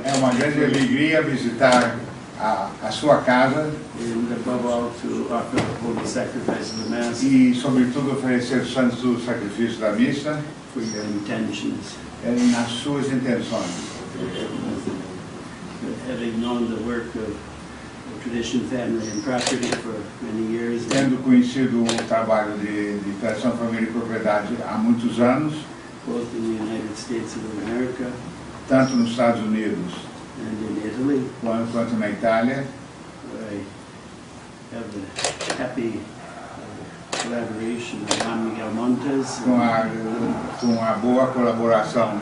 É uma grande alegria visitar a sua casa e, sobretudo, oferecer o santo sacrifício da missa nas suas intenções. Tendo conhecido o trabalho de tradição, família e propriedade há muitos anos, both in the United States of America tanto nos Estados Unidos and in Italy, quanto na Itália, I have the happy collaboration of Juan Miguel Montes, com a boa colaboração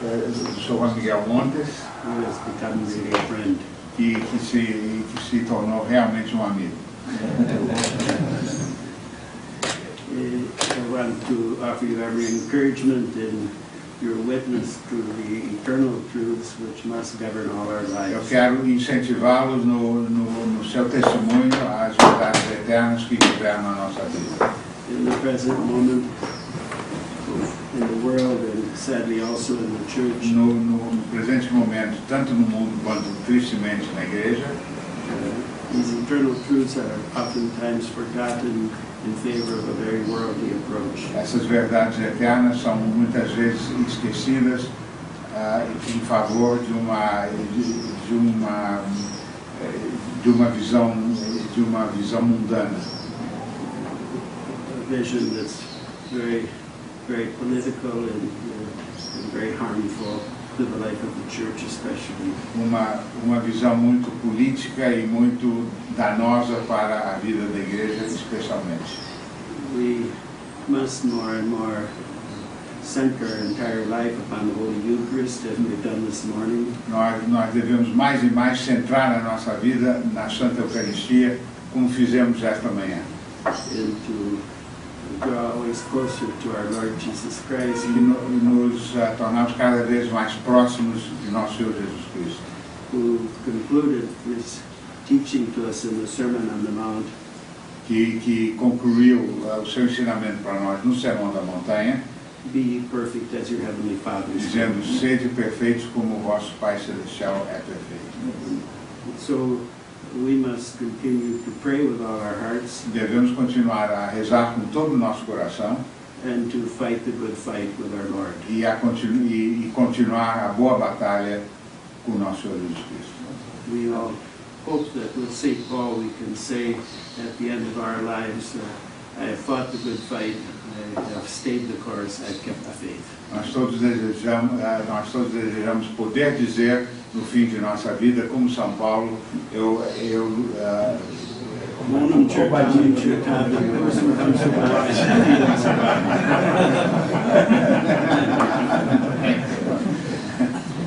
do Sr. Juan Miguel Montes, who has become really a friend. que se tornou realmente um amigo. I want to offer you every encouragement in your witness to the eternal truths which must govern all our Eu lives. quero incentivá-los no seu testemunho às verdades eternas que governam a nossa vida. In the present moment, in the world and sadly also in the church, No presente momento, tanto no mundo quanto tristemente na igreja, these eternal truths are oftentimes forgotten in favor of a very worldly approach. essas verdades eternas são muitas vezes esquecidas em favor de uma visão mundana. A vision that's very, very political and very harmful to the life of the church, especially. Uma visão muito política e muito danosa para a vida da igreja, especialmente. We must more and more center our entire life upon the Holy Eucharist, as we've done this morning. Nós devemos mais e mais centrar a nossa vida na Santa Eucaristia, como fizemos esta manhã. And to draw always closer to our Lord Jesus Christ, E nos tornarmos cada vez mais próximos de nosso Senhor Jesus Cristo, who concluded his teaching to us in the Sermon on the Mount, que concluiu o seu ensinamento para nós no Sermão da Montanha, be ye perfect as your heavenly Father is dizendo: perfect. sede perfeitos como o vosso Pai Celestial é perfeito. So we must continue to pray with all our hearts Devemos continuar a rezar com todo o nosso coração and to fight the good fight with our Lord. e continuar a boa batalha com o nosso Senhor Jesus Cristo. We all hope that with St. Paul we can say at the end of our lives, I have fought the good fight, I have stayed the course, I've kept the faith. Nós todos desejamos poder dizer no fim de nossa vida, como São Paulo,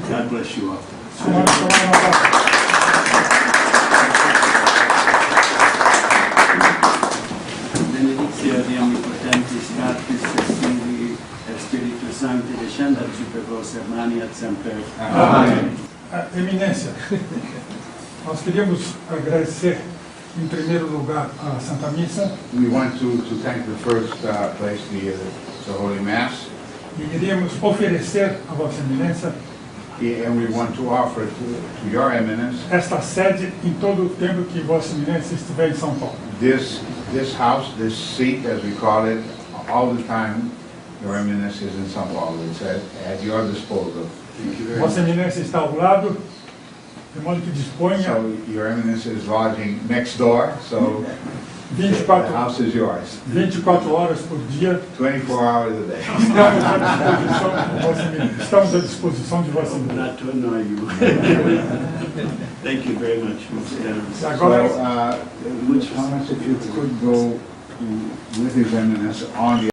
God bless you all. Benedictio de omnipotentis Patris et Filii et Spiritus Sancti descendat super vos hermani et semper. Amém. Eminência, nós queríamos agradecer em primeiro lugar a Santa Missa We want to thank the first place, the Holy Mass, e iríamos oferecer a Vossa Eminência and we want to offer to Your Eminence esta sede em todo o tempo que Vossa Eminência estiver em São Paulo. this house, this seat, as we call it, all the time. Your Eminence is in São Paulo. It's at your disposal. Vossa Eminência está ao lado, de modo que disponha So Your Eminence is lodging next door, so the 24 house is yours, 24 horas por dia. 24 hours a day. Estamos à disposição de Vossa Eminência. Not to annoy you. Thank you very much, Mr. Adams. Agora, Thomas, if you could go with His Eminence on the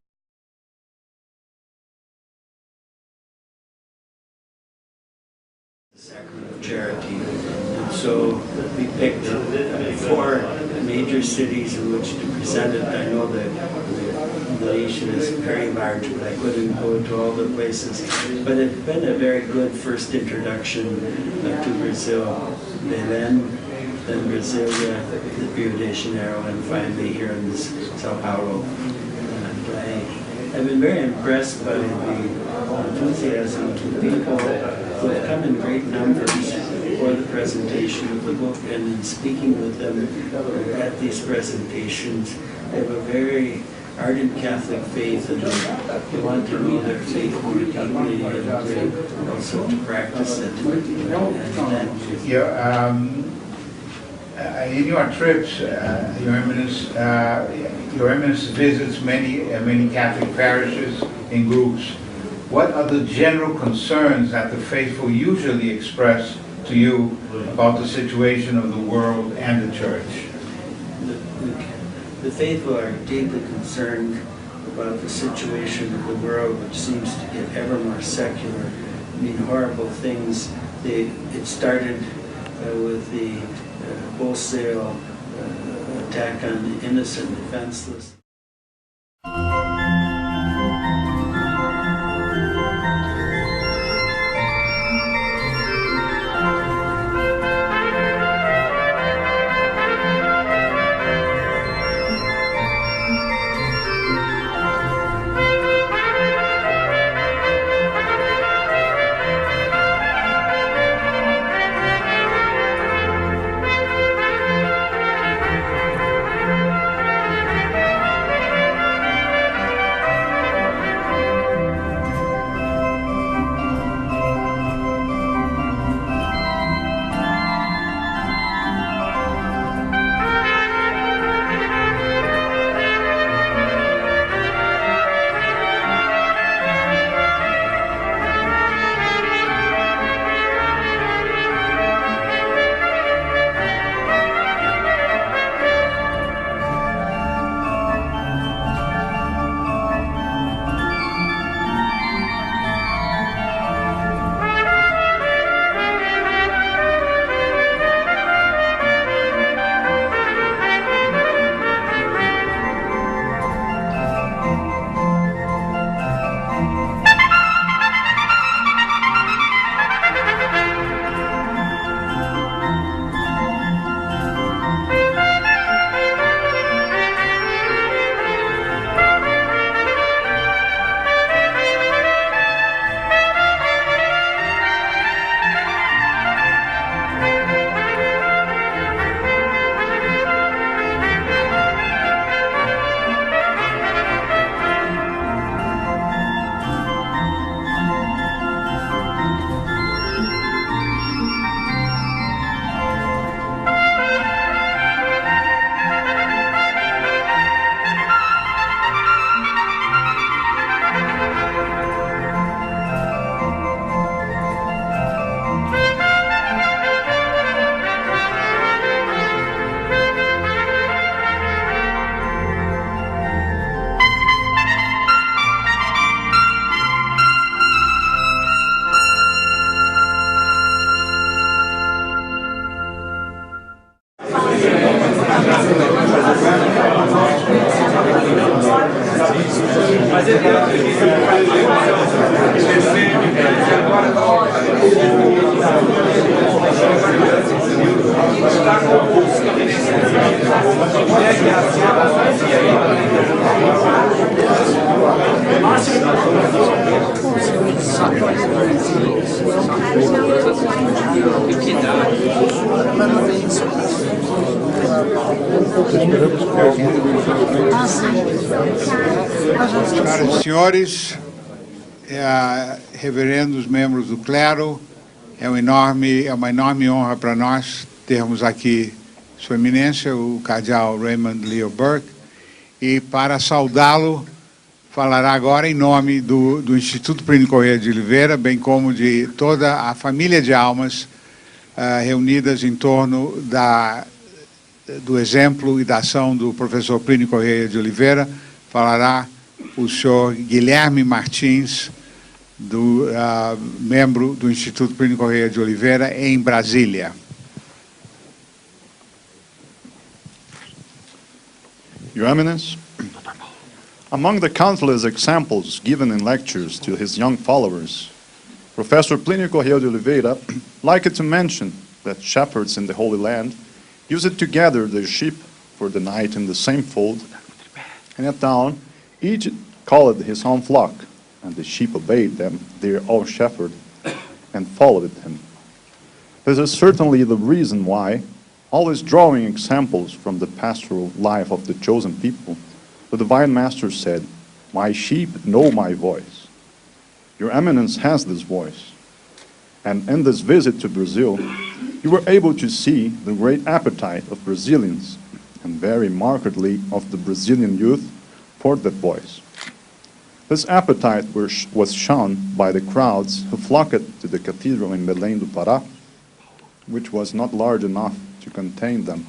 Sacrament of Charity. And so we picked 4 major cities in which to present it. I know that the nation is very large, but I couldn't go to all the places. But it's been a very good first introduction to Brazil. Belém, then Brasilia, Rio de Janeiro, and finally here in Sao Paulo. And I've been very impressed by the enthusiasm of the people who've come in great numbers for the presentation of the book, and in speaking with them at these presentations, they have a very ardent Catholic faith, and they want to know their faith more deeply and also to practice it. In your trips, Your Eminence visits many Catholic parishes in groups. What are the general concerns that the faithful usually express to you about the situation of the world and the Church? The faithful are deeply concerned about the situation of the world, which seems to get ever more secular. I mean, horrible things. It started with the wholesale attack on the innocent, defenseless. Caros senhores, reverendos membros do clero, é uma enorme honra para nós termos aqui Sua Eminência, o Cardeal Raymond Leo Burke, e para saudá-lo, falará agora em nome do Instituto Plinio Corrêa de Oliveira, bem como de toda a família de almas reunidas em torno do exemplo e da ação do professor Plinio Corrêa de Oliveira. Falará o senhor Guilherme Martins, membro do Instituto Plinio Corrêa de Oliveira, em Brasília. Your Eminence, among the countless examples given in lectures to his young followers, Professor Plinio Corrêa de Oliveira liked to mention that shepherds in the Holy Land used to gather their sheep for the night in the same fold, and at dawn each called his own flock, and the sheep obeyed them, their own shepherd, and followed him. This is certainly the reason why, always drawing examples from the pastoral life of the chosen people, the Divine Master said, "My sheep know my voice." Your Eminence has this voice. And in this visit to Brazil, you were able to see the great appetite of Brazilians, and very markedly of the Brazilian youth, for that voice. This appetite was shown by the crowds who flocked to the cathedral in Belém do Pará, which was not large enough to contain them,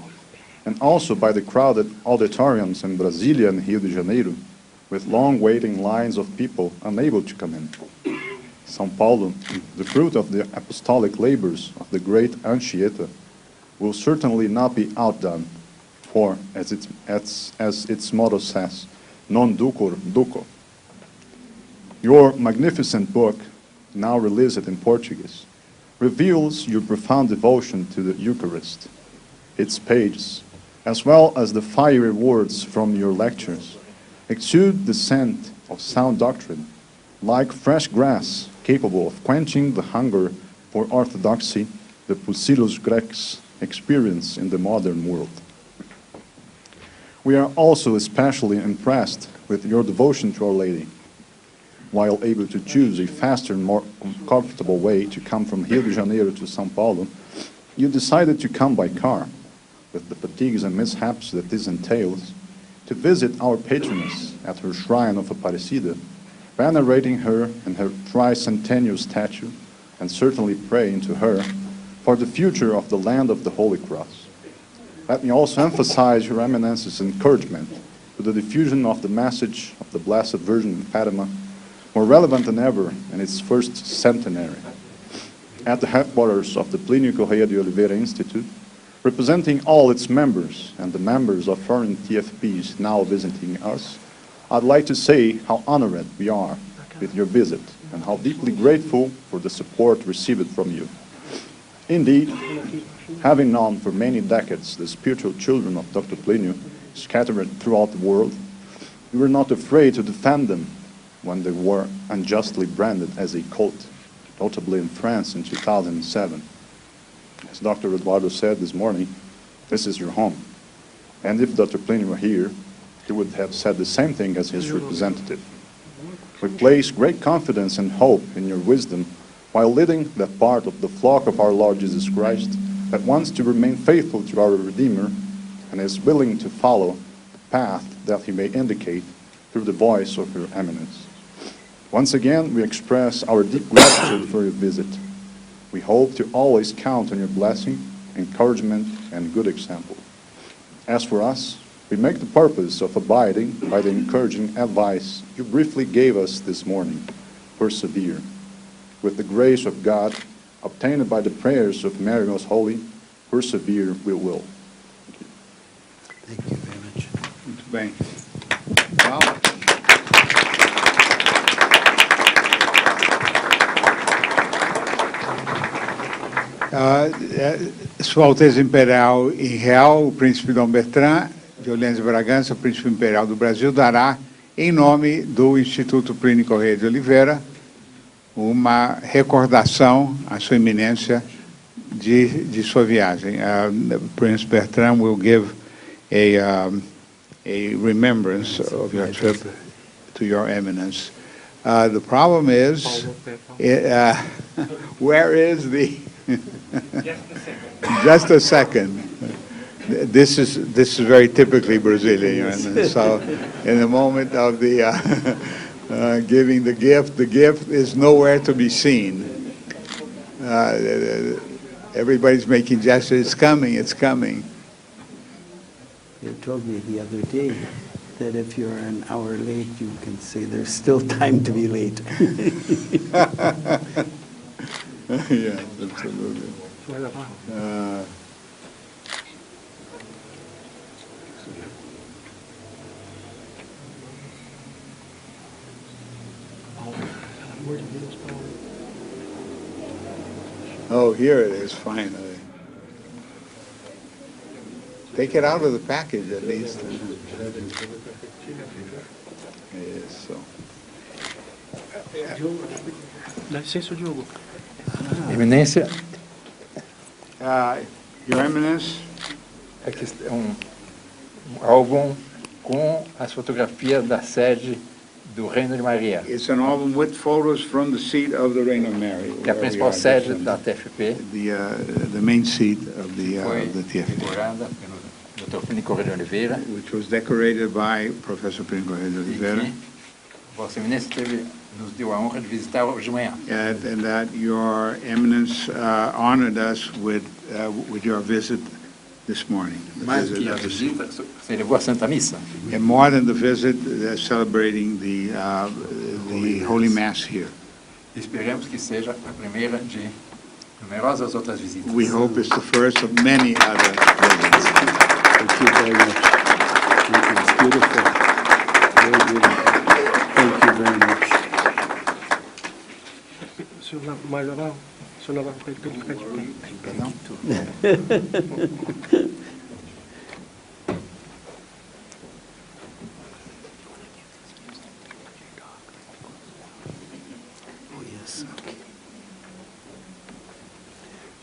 and also by the crowded auditoriums in Brasília and Rio de Janeiro, with long waiting lines of people unable to come in. São Paulo, the fruit of the apostolic labors of the great Anchieta, will certainly not be outdone, for, as its motto says, non ducor duco. Your magnificent book, now released in Portuguese, reveals your profound devotion to the Eucharist. Its pages, as well as the fiery words from your lectures, exude the scent of sound doctrine, like fresh grass, capable of quenching the hunger for orthodoxy the Pusillus Grecs experience in the modern world. We are also especially impressed with your devotion to Our Lady. While able to choose a faster and more comfortable way to come from Rio de Janeiro to São Paulo, you decided to come by car, with the fatigues and mishaps that this entails, to visit our patroness at her shrine of Aparecida, venerating her and her tricentennial statue, and certainly praying to her for the future of the land of the Holy Cross. Let me also emphasize Your Eminence's encouragement to the diffusion of the message of the Blessed Virgin in Fatima, more relevant than ever in its first centenary. At the headquarters of the Plinio Corrêa de Oliveira Institute, representing all its members and the members of foreign TFPs now visiting us, I'd like to say how honored we are with your visit and how deeply grateful for the support received from you. Indeed, having known for many decades the spiritual children of Dr. Plinio scattered throughout the world, we were not afraid to defend them when they were unjustly branded as a cult, notably in France in 2007. As Dr. Eduardo said this morning, this is your home. And if Dr. Plinio were here, he would have said the same thing as his representative. We place great confidence and hope in your wisdom while leading that part of the flock of our Lord Jesus Christ that wants to remain faithful to our Redeemer and is willing to follow the path that he may indicate through the voice of Your Eminence. Once again, we express our deep gratitude for your visit. We hope to always count on your blessing, encouragement, and good example. As for us, we make the purpose of abiding by the encouraging advice you briefly gave us this morning. Persevere. With the grace of God, obtained by the prayers of Mary Most Holy, persevere we will. Thank you very much. Muito bem. Wow. Sua Alteza Imperial em Real, o Príncipe Dom Bertrand de Orleans e Bragança, o Príncipe Imperial do Brasil, dará, em nome do Instituto Plinio Corrêa de Oliveira, uma recordação à Sua Eminência de sua viagem. Prince Bertrand will give a remembrance of your trip to Your Eminence. The problem is, where is the... Just a second. This is very typically Brazilian. And so, in the moment of the giving the gift is nowhere to be seen. Everybody's making gestures. It's coming. It's coming. You told me the other day that if you're an hour late, you can say there's still time to be late. Yes, absolutely. Oh, here it is, finally. Take it out of the package, at least. Yes, so. Dá licença, Diogo. Eminência, Your Eminence, aqui é um álbum com as fotografias da sede do Reino de Maria, it's an album with photos from the seat of the Reign of Mary. que é a where we principal are this sede Sunday. da TFP, The main seat of foi the TFP, decorada pelo Dr. Plinio de Oliveira, which was decorated by Professor Plinio de e Oliveira, que Vossa Eminência nos deu a honra de visitar hoje de manhã. and that Your Eminence honored us with your visit this morning. The Mais visit que a of the seat. visita, você levou a Santa Missa. And more than the visit, celebrating the Holy Mass here. Esperamos que seja a primeira de numerosas outras visitas. We hope it's the first of many other visits. Thank you very much. Thank you. It's beautiful. Very beautiful. Thank you very much. Senhor Majoral, senhor vai ficar de pé. Oh, yes, okay.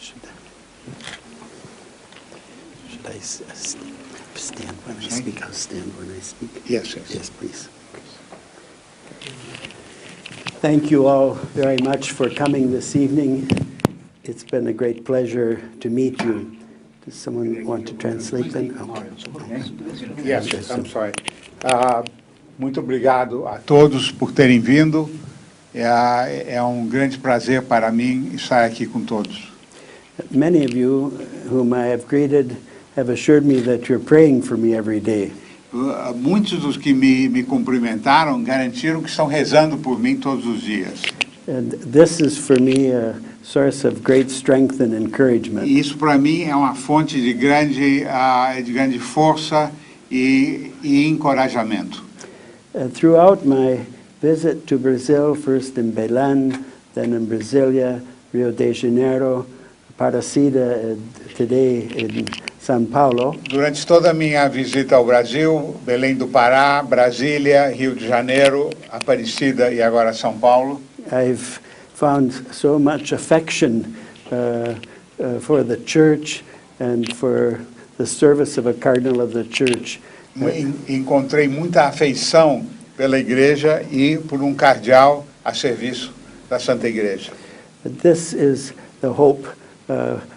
Should I stand when I speak? I'll stand when I speak. Yes, yes. Yes, please. Thank you all very much for coming this evening. It's been a great pleasure to meet you. Does someone want to translate that? Okay. Yes, I'm sorry. Muito obrigado a todos por terem vindo. É grande prazer para mim estar aqui com todos. Many of you whom I have greeted have assured me that you're praying for me every day. Muitos dos que me cumprimentaram garantiram que estão rezando por mim todos os dias. And this is for me a source of great strength and encouragement. E isso para mim é uma fonte de grande força e encorajamento. Throughout my visit to Brazil, first in Belém, then in Brasília, Rio de Janeiro, Aparecida, and today in São Paulo, Durante toda a minha visita ao Brasil, Belém do Pará, Brasília, Rio de Janeiro, Aparecida e agora São Paulo, I've found so much affection for the church and for the service of a cardinal of the church. encontrei muita afeição pela igreja e por cardeal a serviço da Santa Igreja. This is the hope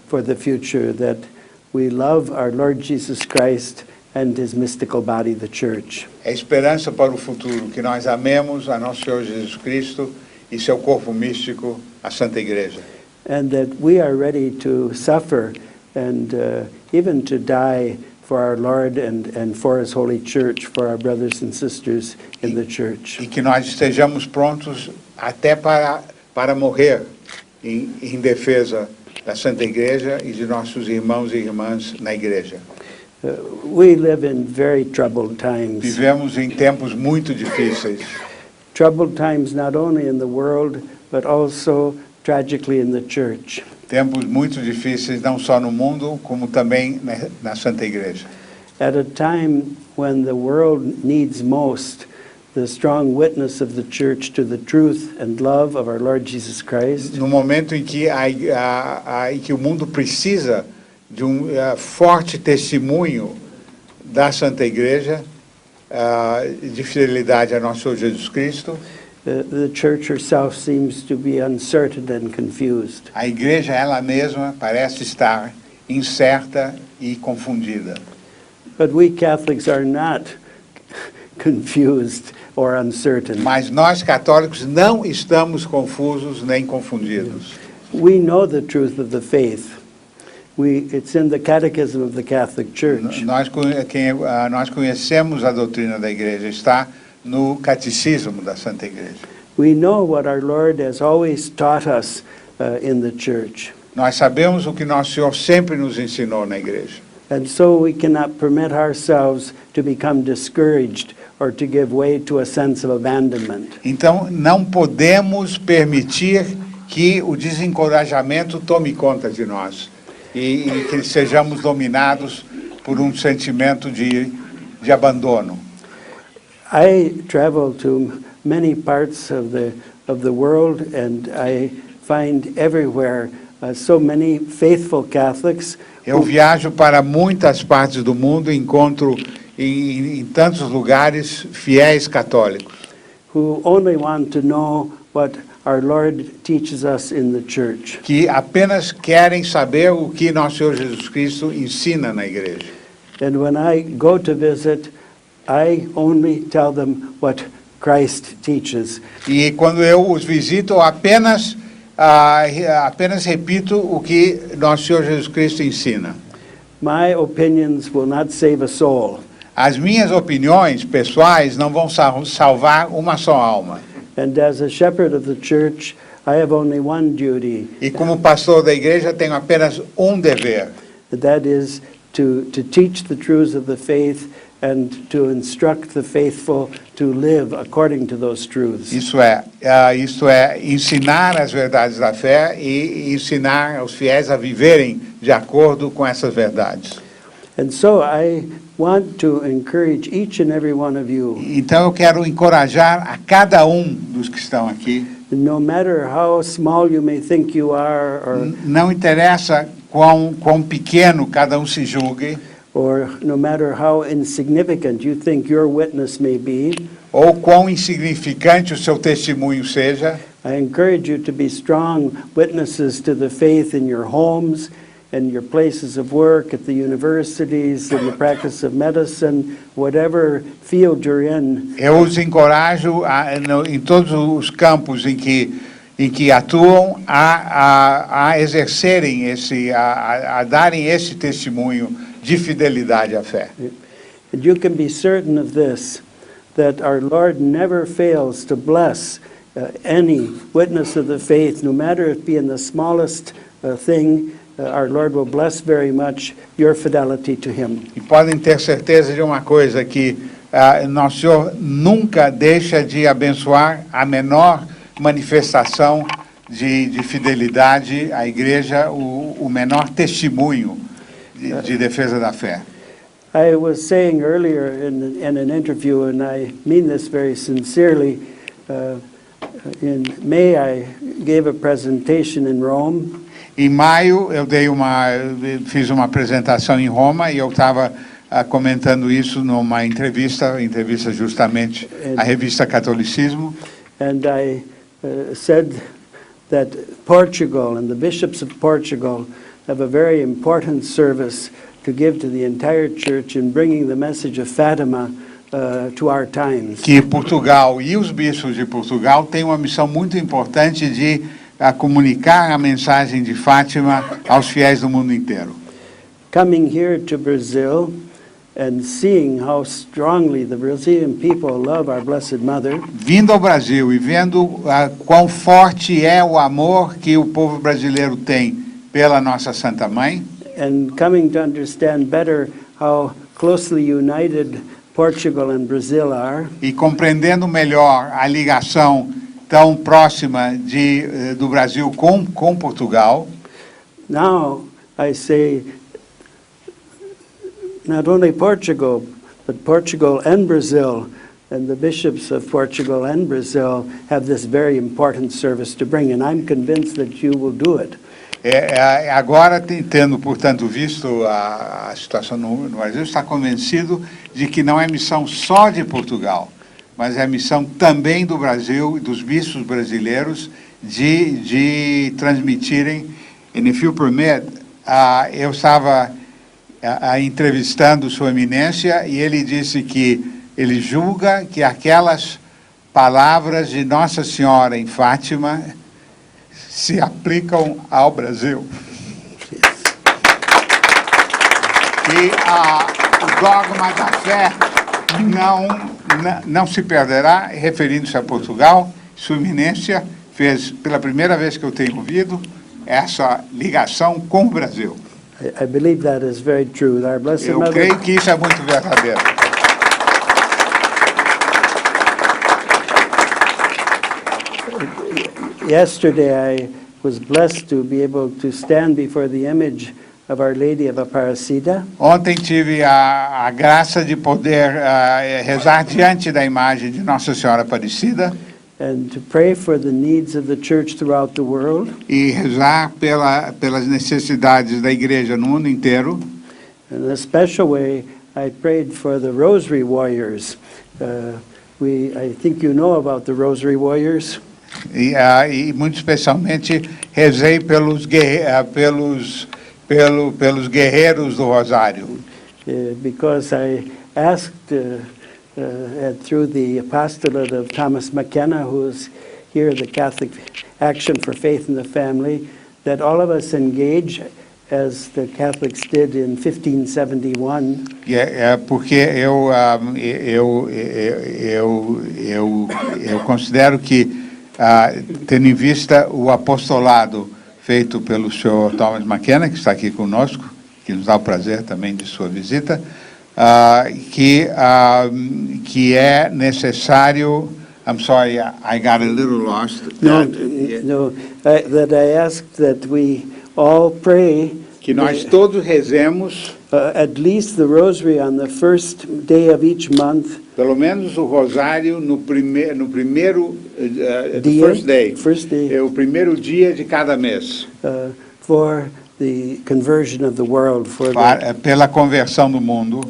for the future, that we love our Lord Jesus Christ and his mystical body, the church. É esperança para o futuro, que nós amemos a nosso Senhor Jesus Cristo e seu corpo místico, a Santa Igreja. And that we are ready to suffer and even to die for our Lord and for his holy church, for our brothers and sisters in the church. E que nós estejamos prontos até para morrer em defesa da Santa Igreja e de nossos irmãos e irmãs na Igreja. We live in very troubled times. Vivemos em tempos muito difíceis. Troubled times not only in the world, but also tragically in the church. Tempos muito difíceis não só no mundo, como também na Santa Igreja. At a time when the world needs most the strong witness of the church to the truth and love of our Lord Jesus Christ, No momento em que o mundo precisa de forte testemunho da Santa Igreja, de fidelidade a nosso Senhor Jesus Cristo, the church herself seems to be uncertain and confused. a Igreja ela mesma parece estar incerta e confundida. But we Catholics are not confused or uncertain. Mas nós católicos não estamos confusos nem confundidos. We know the truth of the faith. It's in the catechism of the Catholic Church. Nós conhecemos a doutrina da Igreja, está no catecismo da Santa Igreja. We know what our Lord has always taught us in the church. Nós sabemos o que nosso Senhor sempre nos ensinou na Igreja. And so we cannot permit ourselves to become discouraged or to give way to a sense of abandonment. Então, não podemos permitir que o desencorajamento tome conta de nós e que sejamos dominados por sentimento de abandono. I travel to many parts of the world, and I find everywhere so many faithful Catholics. Eu viajo para muitas partes do mundo e encontro em tantos lugares fiéis católicos Who only want to know what our Lord teaches us in the church. que apenas querem saber o que nosso Senhor Jesus Cristo ensina na igreja. And when I go to visit, I only tell them what Christ teaches. E quando eu os visito, eu apenas repito o que nosso Senhor Jesus Cristo ensina. My opinions will not save a soul. As minhas opiniões pessoais não vão salvar uma só alma. And as a shepherd of the church, I have only one duty. E como pastor da igreja, tenho apenas um dever. That is to teach the truths of the faith and to instruct the faithful to live according to those truths. Isto é ensinar as verdades da fé e ensinar aos fiéis a viverem de acordo com essas verdades. And so I want to encourage each and every one of you, Então eu quero encorajar a cada um dos que estão aqui. no matter how small you may think you are, Não interessa quão pequeno cada um se julgue, or no matter how insignificant you think your witness may be, ou quão insignificante o seu testemunho seja. I encourage you to be strong witnesses to the faith in your homes, in your places of work, at the universities, in the practice of medicine, whatever field you're in. Eu os encorajo em todos os campos em que atuam a exercerem a darem esse testemunho de fidelidade à fé. And you can be certain of this, that our Lord never fails to bless any witness of the faith, no matter it be in the smallest thing. Our Lord will bless very much your fidelity to Him. E podem ter certeza de uma coisa, que nosso Senhor nunca deixa de abençoar a menor manifestação de fidelidade à igreja, o menor testemunho de defesa da fé. I was saying earlier in an interview, and I mean this very sincerely, in May I gave a presentation in Rome. Em maio, eu fiz uma apresentação em Roma e eu estava comentando isso numa entrevista justamente à revista Catolicismo. And I said that Portugal and the bishops of Portugal have a very important service to give to the entire church in bringing the message of Fatima to our times. Que Portugal e os bispos de Portugal têm uma missão muito importante de comunicar a mensagem de Fátima aos fiéis do mundo inteiro. Coming here to Brazil and seeing how strongly the Brazilian people love our Blessed Mother, Vindo ao Brasil e vendo quão forte é o amor que o povo brasileiro tem pela nossa Santa Mãe, and coming to understand better how closely united Portugal and Brazil are, e compreendendo melhor a ligação tão próxima do Brasil com Portugal, now I say not only Portugal, but Portugal and Brazil, and the bishops of Portugal and Brazil have this very important service to bring, and I'm convinced that you will do it. Agora, tendo, portanto, visto a situação no Brasil, está convencido de que não é missão só de Portugal, mas é missão também do Brasil e dos bispos brasileiros de transmitirem. And if you permit, eu estava entrevistando Sua Eminência e ele disse que ele julga que aquelas palavras de Nossa Senhora em Fátima se aplicam ao Brasil. E o dogma da fé não se perderá, referindo-se a Portugal. Sua Eminência fez, pela primeira vez que eu tenho ouvido, essa ligação com o Brasil. I believe that is very true. Our Blessed Eu Mother, creio que isso é muito verdadeiro. yesterday I was blessed to be able to stand before the image of Our Lady of Aparecida. Ontem tive a graça de poder rezar diante da imagem de Nossa Senhora Aparecida. and to pray for the needs of the church throughout the world. E rezar pelas necessidades da igreja no mundo inteiro. In a special way, I prayed for the Rosary Warriors. I think you know about the Rosary Warriors. E muito especialmente rezei pelos guerreiros do Rosário. Because I asked through the apostolate of Thomas McKenna, who is here, the Catholic Action for Faith in the Family, that all of us engage as the Catholics did in 1571. Porque eu considero que, tendo em vista o apostolado feito pelo senhor Thomas McKenna, que está aqui conosco, que nos dá o prazer também de sua visita, que é necessário. I'm sorry, I got a little lost. That I asked that we all pray. Que nós todos rezemos. At least the Rosary on the first day of each month. Pelo menos o rosário no primeiro dia, first day. É o primeiro dia de cada mês. For the conversion of the world, pela conversão do mundo.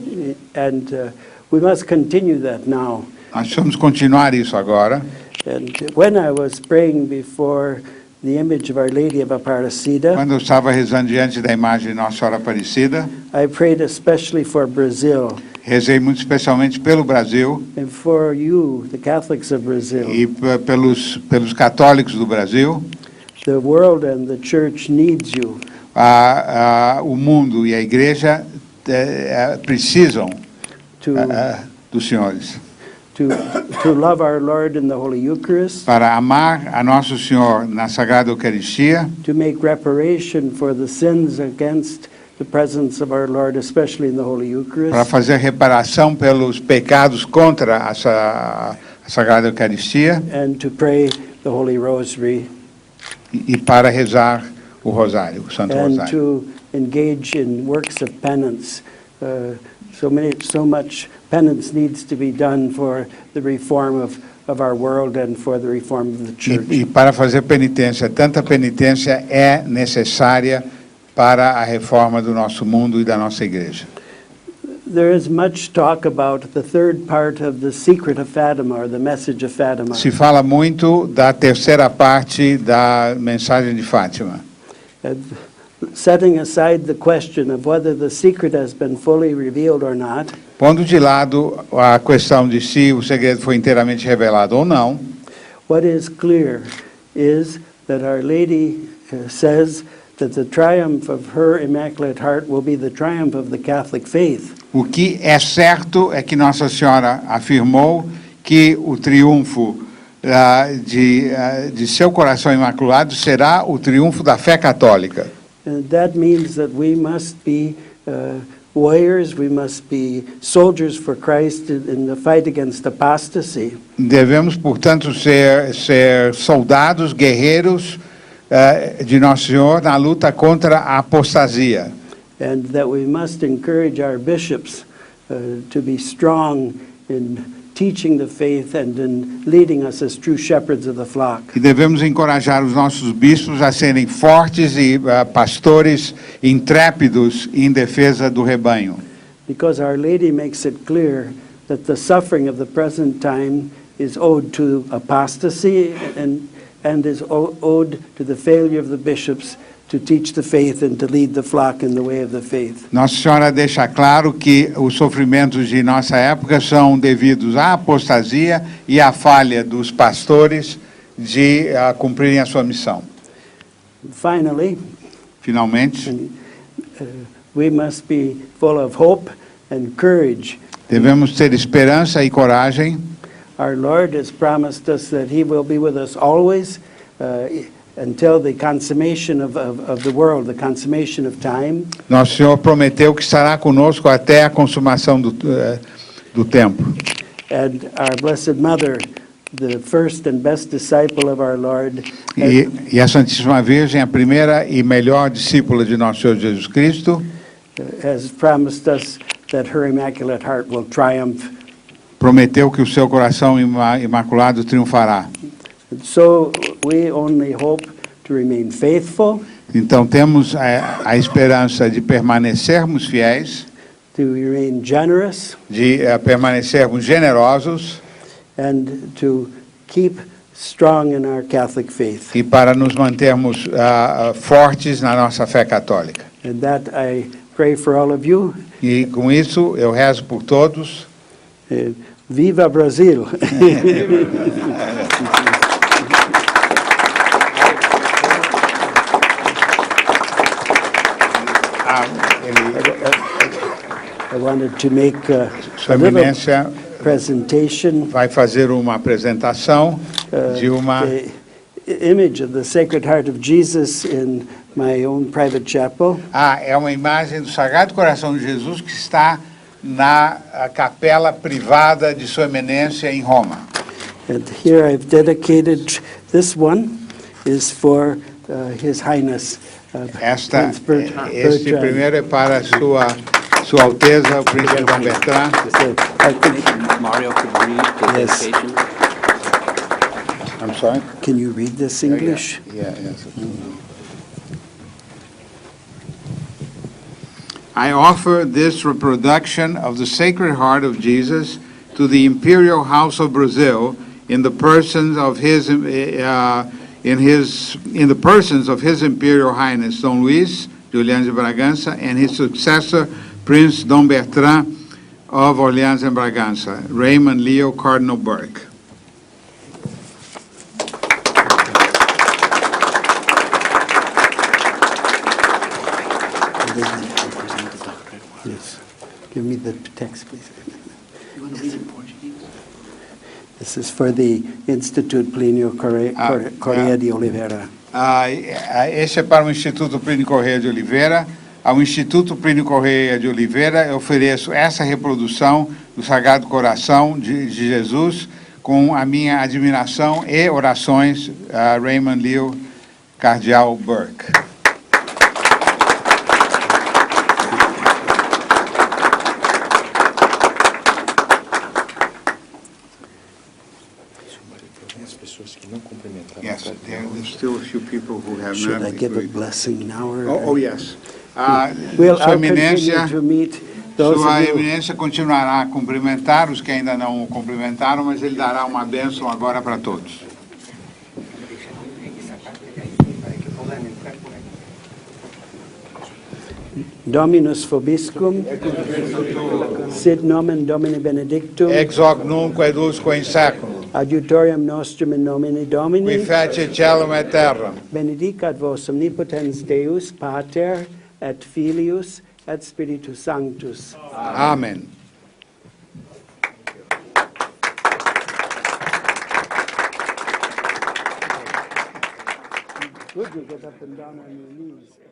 And we must continue that now. Nós vamos continuar isso agora. And when I was praying before the image of Our Lady of Aparecida, quando eu estava rezando diante da imagem de Nossa Senhora Aparecida, I prayed especially for Brazil. Rezei muito especialmente pelo Brasil. And for you, the Catholics of Brazil. E pelos católicos do Brasil. The world and the church needs you. O mundo e a igreja precisam dos senhores. To love our Lord in the Holy Eucharist. Para amar a Nosso Senhor na Sagrada Eucaristia. To make reparation for the sins against the presence of our Lord, especially in the Holy Eucharist. Para fazer reparação pelos pecados contra a Sagrada Eucaristia. And to pray the Holy Rosary. E para rezar o Rosário, o Santo Rosário. And to engage in works of penance. So much penance needs to be done for the reform of our world and for the reform of the church. E para fazer penitência, tanta penitência é necessária para a reforma do nosso mundo e da nossa igreja. There is much talk about the third part of the secret of Fatima, or the message of Fatima. Se fala muito da terceira parte da mensagem de Fátima. Setting aside the question of whether the secret has been fully revealed or not. Pondo de lado a questão de se o segredo foi inteiramente revelado ou não. What is clear is that Our Lady says that the triumph of her Immaculate Heart will be the triumph of the Catholic faith. O que é certo é que Nossa Senhora afirmou que o triunfo de seu coração imaculado será o triunfo da fé católica. And that means that we must be warriors, we must be soldiers for Christ in the fight against apostasy. Devemos, portanto, ser soldados, guerreiros de Nosso Senhor na luta contra a apostasia. And that we must encourage our bishops to be strong in teaching the faith and in leading us as true shepherds of the flock. E devemos encorajar os nossos bispos a serem fortes e pastores intrépidos em defesa do rebanho. Because Our Lady makes it clear that the suffering of the present time is owed to apostasy and is owed to the failure of the bishops to teach the faith and to lead the flock in the way of the faith. Nossa Senhora deixa claro que os sofrimentos de nossa época são devidos à apostasia e à falha dos pastores de cumprirem a sua missão. Finalmente, we must be full of hope and courage. Devemos ter esperança e coragem. Our Lord has promised us that He will be with us always. Until the consummation of the world, the consummation of time. Nosso Senhor prometeu que estará conosco até a consumação do tempo. And our Blessed Mother, the first and best disciple of our Lord. E a Santíssima Virgem, a primeira e melhor discípula de Nosso Senhor Jesus Cristo, has promised us that her Immaculate Heart will triumph. Prometeu que o seu coração imaculado triunfará. And so we only hope to remain faithful, Então temos a esperança de permanecermos fiéis, to remain generous, de permanecermos generosos and to keep strong in our Catholic faith. e para nos mantermos fortes na nossa fé católica. And that I pray for all of you. E com isso eu rezo por todos. Viva Brasil! I wanted to make Sua a little Eminência presentation. vai fazer uma apresentação de uma The image of the Sacred Heart of Jesus in my own private chapel. é uma imagem do Sagrado Coração de Jesus que está na capela privada de Sua Eminência em Roma. And here I've dedicated, this one is for His Highness Prince Este Bertrand. primeiro é para Sua Alteza, o Príncipe Dom Bertrand. So I think, Mario could read the Yes. dedication. I'm sorry? can you read this English? Yeah, yes. I offer this reproduction of the Sacred Heart of Jesus to the Imperial House of Brazil in the persons of His Imperial Highness Dom Luís de Orleans e Bragança and his successor Prince Dom Bertrand of Orleans and Bragança, Raymond Leo Cardinal Burke. Yes. Give me the text, please. You want to read it in Portuguese? This is for the Instituto Plinio Corrêa de Oliveira. Este é para o Instituto Plinio Corrêa de Oliveira. Ao Instituto Plinio Corrêa de Oliveira, eu ofereço essa reprodução do Sagrado Coração de Jesus com a minha admiração e orações a Raymond Leo Cardeal Burke. Yes, there's still a few people who have Should not I give a agreed. blessing now? Or Oh, yes. Well, Sua I'll Eminência, continue to meet those Sua of you. Eminência continuará a cumprimentar os que ainda não o cumprimentaram, mas ele dará uma bênção agora para todos. Dominus vobiscum, sit nomen Domini benedictum, Ex hoc nunc et usque in seculum, adiutorium nostrum in nomine qui Domini, fecit caelum et terram, benedicat vos omnipotens Deus, Pater, et Filius, et Spiritus Sanctus. Amen. Good, you get up and down on your knees.